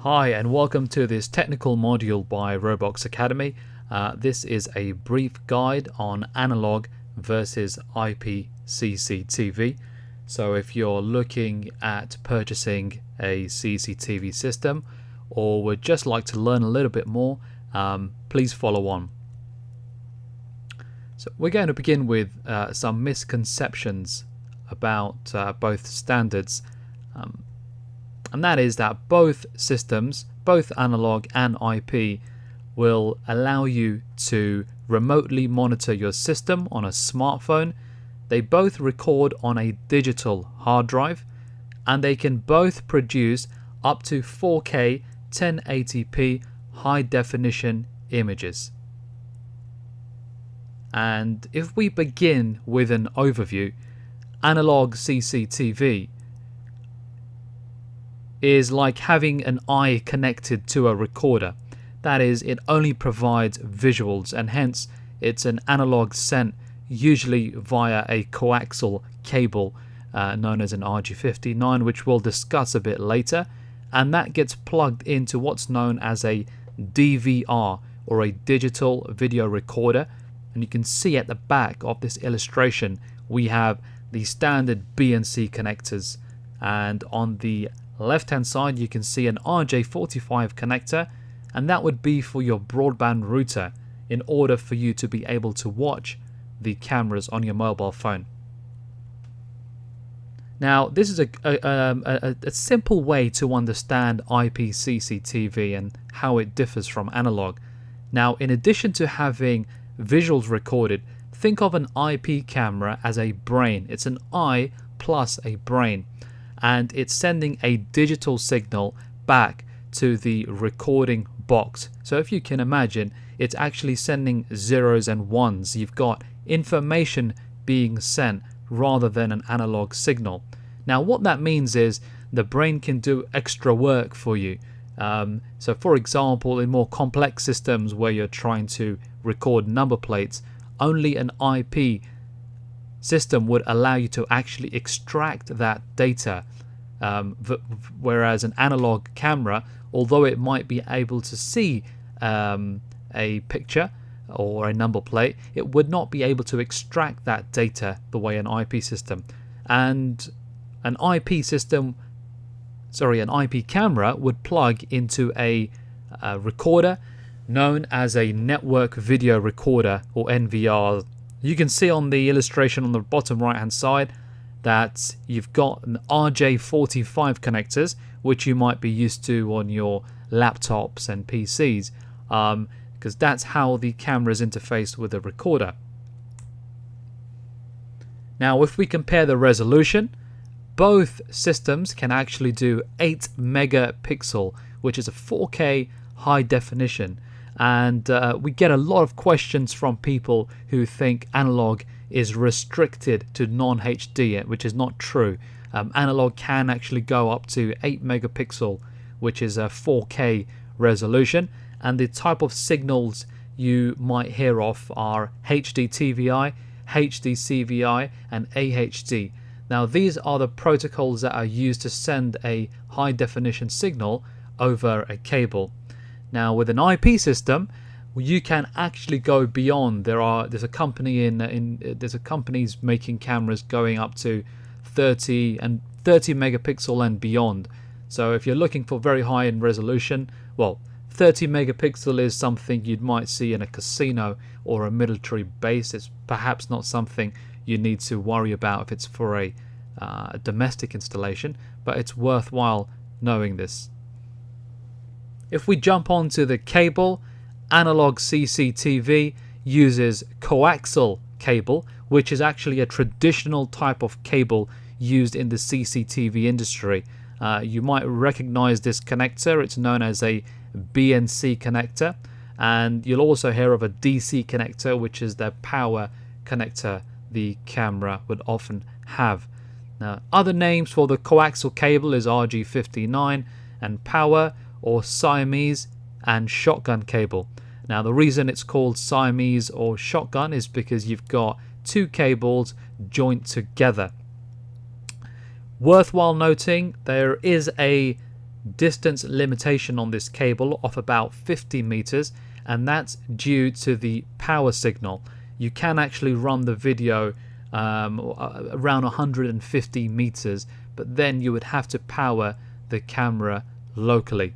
Hi and welcome to this technical module by Roblox Academy. This is a brief guide on analog versus IP CCTV. So if you're looking at purchasing a CCTV system or would just like to learn a little bit more, please follow on. So we're going to begin with some misconceptions about both standards. And that is that both systems, both analog and IP, will allow you to remotely monitor your system on a smartphone. They both record on a digital hard drive, and they can both produce up to 4K 1080p high definition images. And if we begin with an overview, analog CCTV is like having an eye connected to a recorder. That is, it only provides visuals, and hence it's an analog sent usually via a coaxial cable known as an RG59, which we'll discuss a bit later, and that gets plugged into what's known as a DVR, or a digital video recorder. And you can see at the back of this illustration we have the standard B and C connectors, and on the left hand side you can see an RJ45 connector, and that would be for your broadband router in order for you to be able to watch the cameras on your mobile phone. Now this is a simple way to understand IP CCTV and how it differs from analog. Now, in addition to having visuals recorded, think of an IP camera as a brain. It's an eye plus a brain, and it's sending a digital signal back to the recording box. So if you can imagine, it's actually sending zeros and ones. You've got information being sent rather than an analog signal. Now what that means is the brain can do extra work for you. So for example, in more complex systems where you're trying to record number plates, only an IP system would allow you to actually extract that data, whereas an analog camera, although it might be able to see a picture or a number plate, it would not be able to extract that data the way an IP system. And an IP camera would plug into a recorder known as a network video recorder, or NVR. You can see on the illustration on the bottom right hand side that you've got an RJ45 connectors, which you might be used to on your laptops and PCs, because that's how the camera is interfaced with the recorder. Now if we compare the resolution, both systems can actually do 8 megapixel, which is a 4K high definition. And we get a lot of questions from people who think analog is restricted to non-HD, which is not true. Analog can actually go up to 8 megapixel, which is a 4K resolution. And the type of signals you might hear of are HD TVI, HD CVI, and AHD. Now these are the protocols that are used to send a high definition signal over a cable. Now with an IP system, you can actually go beyond. There's a company there's a companies making cameras going up to 30 megapixel and beyond. So if you're looking for very high in resolution, well, 30 megapixel is something you might see in a casino or a military base. It's perhaps not something you need to worry about if it's for a domestic installation, but it's worthwhile knowing this. If we jump onto the cable, analog CCTV uses coaxial cable, which is actually a traditional type of cable used in the CCTV industry. You might recognize this connector. It's known as a BNC connector, and you'll also hear of a DC connector, which is the power connector the camera would often have. Now, other names for the coaxial cable is RG59 and power, or Siamese and shotgun cable. Now the reason it's called Siamese or shotgun is because you've got two cables joined together. Worthwhile noting, there is a distance limitation on this cable of about 50 meters, and that's due to the power signal. You can actually run the video around 150 meters, but then you would have to power the camera locally.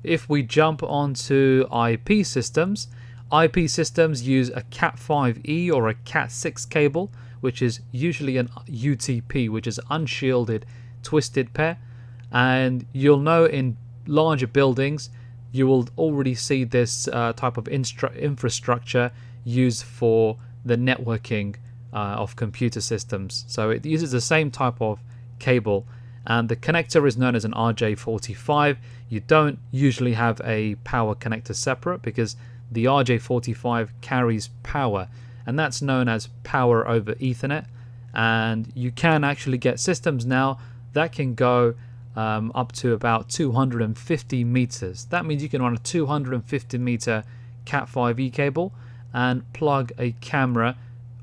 If we jump onto IP systems use a Cat5e or a Cat6 cable, which is usually an UTP, which is unshielded twisted pair. And you'll know in larger buildings you will already see this type of infrastructure used for the networking of computer systems. So it uses the same type of cable, and the connector is known as an RJ45. You don't usually have a power connector separate because the RJ45 carries power, and that's known as power over Ethernet. And you can actually get systems now that can go up to about 250 meters. That means you can run a 250 meter Cat5e cable and plug a camera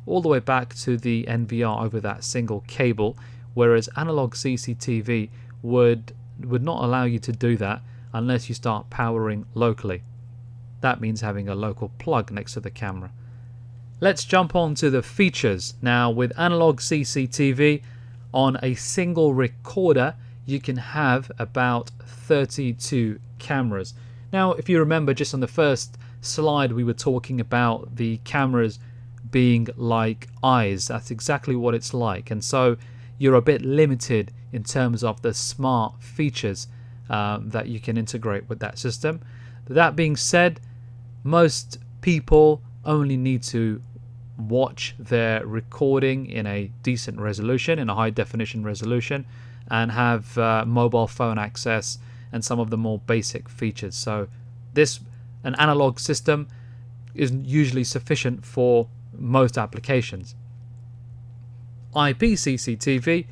all the way back to the NVR over that single cable, whereas analog CCTV would not allow you to do that unless you start powering locally. That means having a local plug next to the camera. Let's jump on to the features. Now, with analog CCTV, on a single recorder you can have about 32 cameras. Now, if you remember, just on the first slide we were talking about the cameras being like eyes. That's exactly what it's like, and so you're a bit limited in terms of the smart features that you can integrate with that system. That being said, most people only need to watch their recording in a decent resolution, in a high definition resolution, and have mobile phone access and some of the more basic features. So an analog system is usually sufficient for most applications. IP CCTV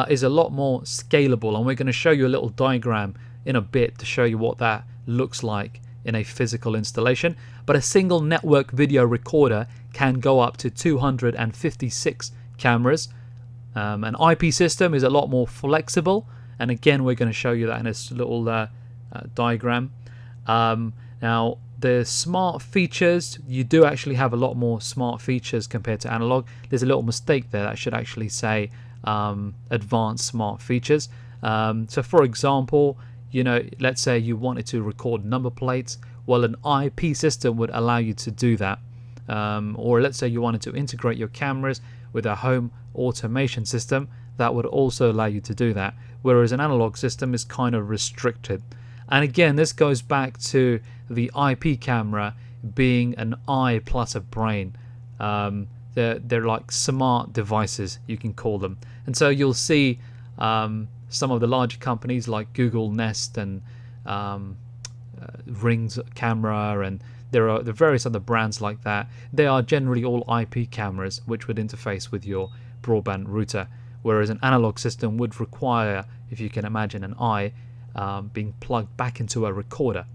is a lot more scalable, and we're going to show you a little diagram in a bit to show you what that looks like in a physical installation. But a single network video recorder can go up to 256 cameras. An IP system is a lot more flexible, and again we're going to show you that in this little diagram. Now, the smart features, you do actually have a lot more smart features compared to analog. There's a little mistake there. That should actually say advanced smart features. So for example, let's say you wanted to record number plates. Well, an IP system would allow you to do that. Or let's say you wanted to integrate your cameras with a home automation system, that would also allow you to do that, whereas an analog system is kind of restricted. And again, this goes back to the IP camera being an eye plus a brain. They're like smart devices, you can call them. And so you'll see some of the larger companies like Google Nest and Ring's camera, and there are various other brands like that. They are generally all IP cameras which would interface with your broadband router, whereas an analog system would require, if you can imagine, an eye being plugged back into a recorder.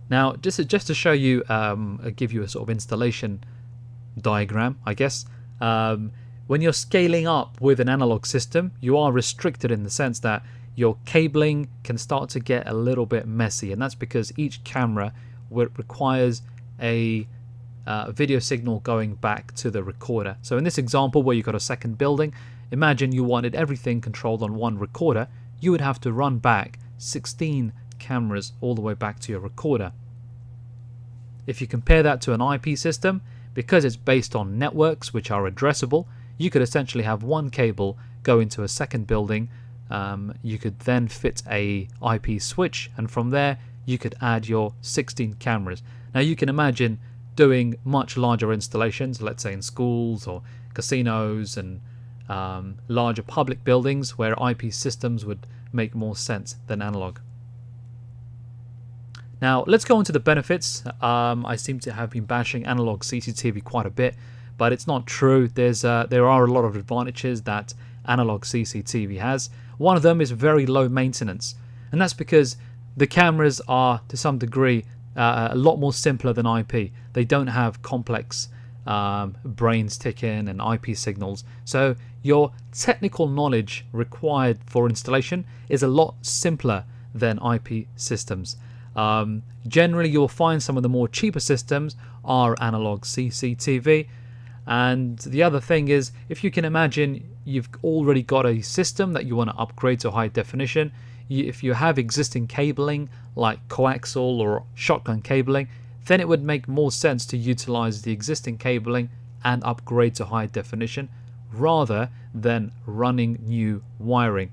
Now, just to show you, give you a sort of installation diagram, I guess. When you're scaling up with an analog system, you are restricted in the sense that your cabling can start to get a little bit messy, and that's because each camera requires a video signal going back to the recorder. So in this example where you've got a second building, imagine you wanted everything controlled on one recorder. You would have to run back 16 cameras all the way back to your recorder. If you compare that to an IP system, because it's based on networks which are addressable, you could essentially have one cable go into a second building. You could then fit a IP switch, and from there you could add your 16 cameras. Now you can imagine doing much larger installations, let's say in schools or casinos and larger public buildings, where IP systems would make more sense than analog. Now let's go into the benefits. I seem to have been bashing analog CCTV quite a bit, but it's not true. There are a lot of advantages that analog CCTV has. One of them is very low maintenance, and that's because the cameras are to some degree a lot more simpler than IP. They don't have complex brains ticking and IP signals. So your technical knowledge required for installation is a lot simpler than IP systems. Generally, you'll find some of the more cheaper systems are analog CCTV. And the other thing is, if you can imagine you've already got a system that you want to upgrade to high definition, if you have existing cabling like coaxial or shotgun cabling, then it would make more sense to utilize the existing cabling and upgrade to high definition rather than running new wiring.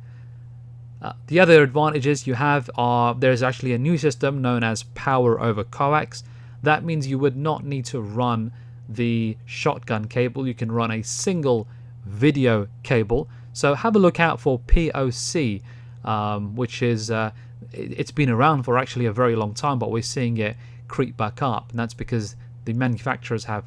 The other advantages you have are there's actually a new system known as power over coax. That means you would not need to run the shotgun cable. You can run a single video cable. So have a look out for POC, which is it's been around for actually a very long time, but we're seeing it creep back up, and that's because the manufacturers have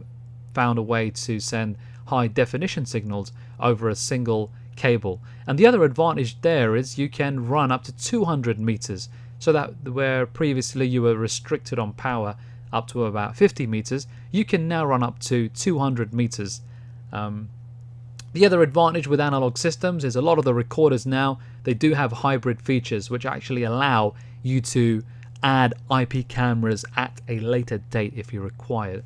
found a way to send high definition signals over a single cable. And the other advantage there is you can run up to 200 meters, so that where previously you were restricted on power up to about 50 meters, you can now run up to 200 meters. The other advantage with analog systems is a lot of the recorders now, they do have hybrid features which actually allow you to add IP cameras at a later date if you require.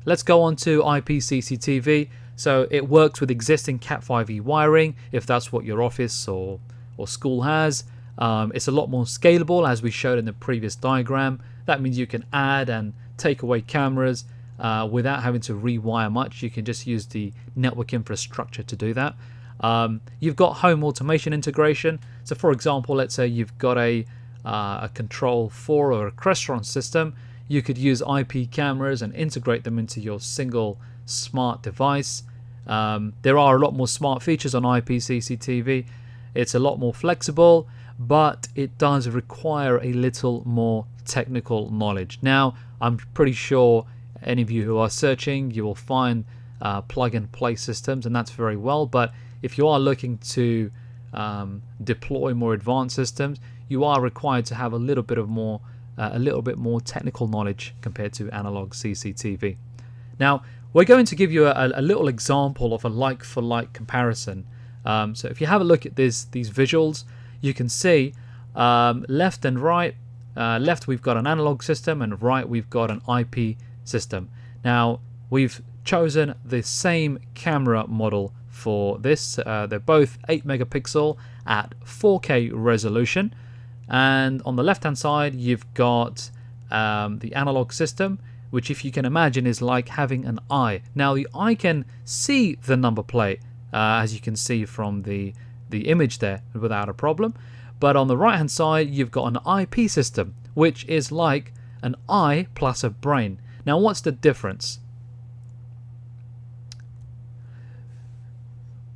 Let's go on to IP CCTV. So it works with existing Cat5e wiring if that's what your office or school has. It's a lot more scalable, as we showed in the previous diagram. That means you can add and take away cameras without having to rewire much. You can just use the network infrastructure to do that. You've got home automation integration. So for example, let's say you've got a Control 4 or a Crestron system. You could use IP cameras and integrate them into your single smart device. There are a lot more smart features on IP CCTV. It's a lot more flexible, but it does require a little more technical knowledge. Now, I'm pretty sure any of you who are searching, you will find plug and play systems, and that's very well. But if you are looking to deploy more advanced systems, you are required to have a little bit more technical knowledge compared to analog CCTV. Now, we're going to give you a little example of a like-for-like comparison. So if you have a look at these visuals, you can see left and right. Left we've got an analog system, and right we've got an IP system. Now we've chosen the same camera model for this. They're both 8 megapixel at 4K resolution, and on the left hand side you've got the analog system, which, if you can imagine, is like having an eye. Now the eye can see the number plate, as you can see from the image there, without a problem. But on the right hand side you've got an IP system, which is like an eye plus a brain. Now what's the difference?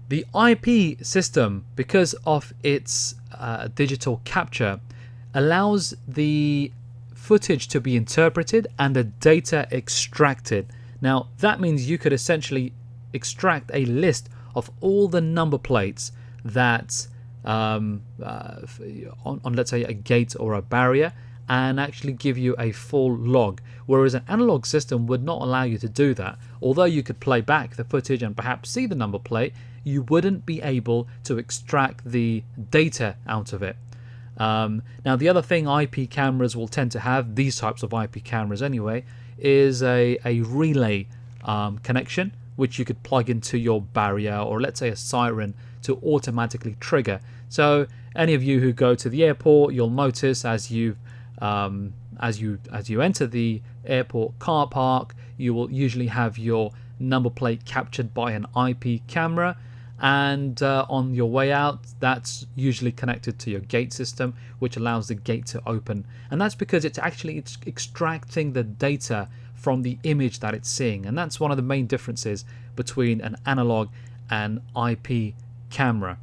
The IP system, because of its digital capture, allows the footage to be interpreted and the data extracted. Now that means you could essentially extract a list of all the number plates that on let's say a gate or a barrier, and actually give you a full log, whereas an analog system would not allow you to do that. Although you could play back the footage and perhaps see the number plate, you wouldn't be able to extract the data out of it. Now the other thing IP cameras will tend to have, these types of IP cameras anyway, is a relay connection, which you could plug into your barrier or let's say a siren to automatically trigger. So any of you who go to the airport, you'll notice as you enter the airport car park, you will usually have your number plate captured by an IP camera, and on your way out that's usually connected to your gate system, which allows the gate to open. And that's because it's actually extracting the data from the image that it's seeing, and that's one of the main differences between an analog and IP camera.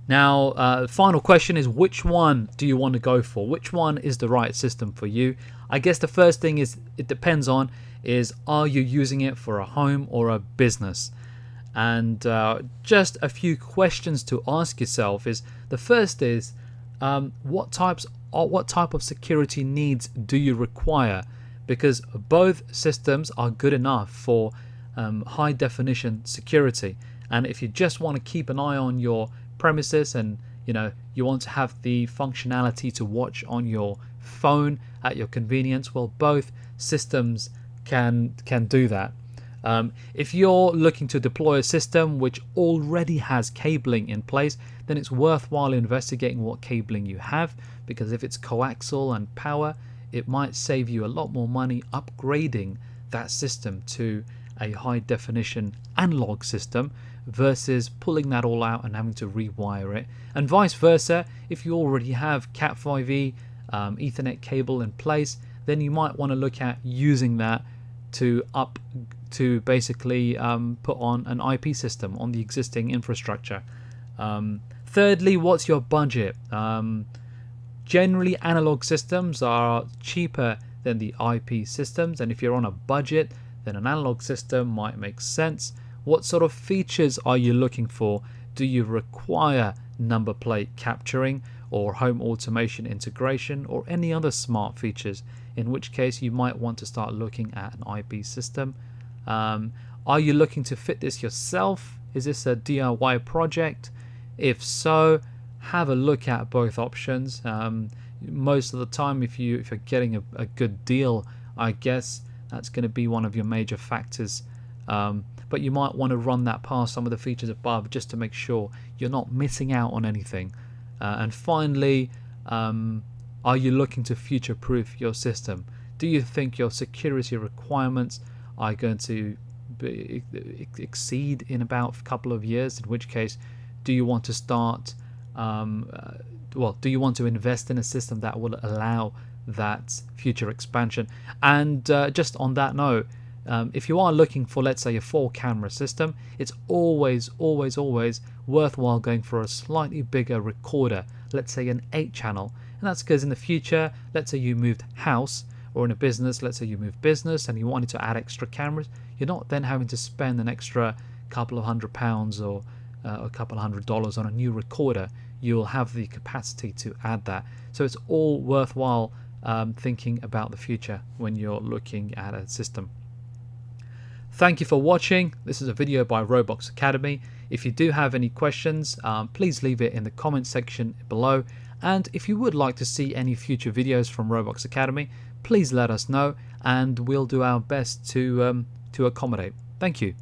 Now, final question is, which one do you want to go for? Which one is the right system for you? I guess the first thing is it depends on is, are you using it for a home or a business? And just a few questions to ask yourself is, the first is what type of security needs do you require? because both systems are good enough for high definition security. And if you just want to keep an eye on your premises and you want to have the functionality to watch on your phone at your convenience, well, both systems can do that. If you're looking to deploy a system which already has cabling in place, then it's worthwhile investigating what cabling you have, because if it's coaxial and power, it might save you a lot more money upgrading that system to a high definition analog system versus pulling that all out and having to rewire it. And vice versa, if you already have Cat5e Ethernet cable in place, then you might want to look at using that to basically put on an IP system on the existing infrastructure. Thirdly, what's your budget? Generally, analog systems are cheaper than the IP systems, and if you're on a budget, then an analog system might make sense. What sort of features are you looking for? Do you require number plate capturing or home automation integration or any other smart features? In which case you might want to start looking at an IP system. Are you looking to fit this yourself? Is this a DIY project? If so, have a look at both options. Most of the time, if you're getting a good deal, I guess that's going to be one of your major factors. But you might want to run that past some of the features above just to make sure you're not missing out on anything. And finally, are you looking to future-proof your system? Do you think your security requirements are going to exceed in about a couple of years? In which case, do you want to start? Do you want to invest in a system that will allow that future expansion? And just on that note, if you are looking for, let's say, a 4-camera system, it's always worthwhile going for a slightly bigger recorder, let's say an 8-channel. And that's because in the future, let's say you moved house, or in a business, let's say you moved business and you wanted to add extra cameras, you're not then having to spend an extra couple of £100 or a couple of $100 on a new recorder. You'll have the capacity to add that. So it's all worthwhile thinking about the future when you're looking at a system. Thank you for watching. This is a video by Roblox Academy. If you do have any questions, please leave it in the comment section below. And if you would like to see any future videos from Roblox Academy, please let us know and we'll do our best to accommodate. Thank you.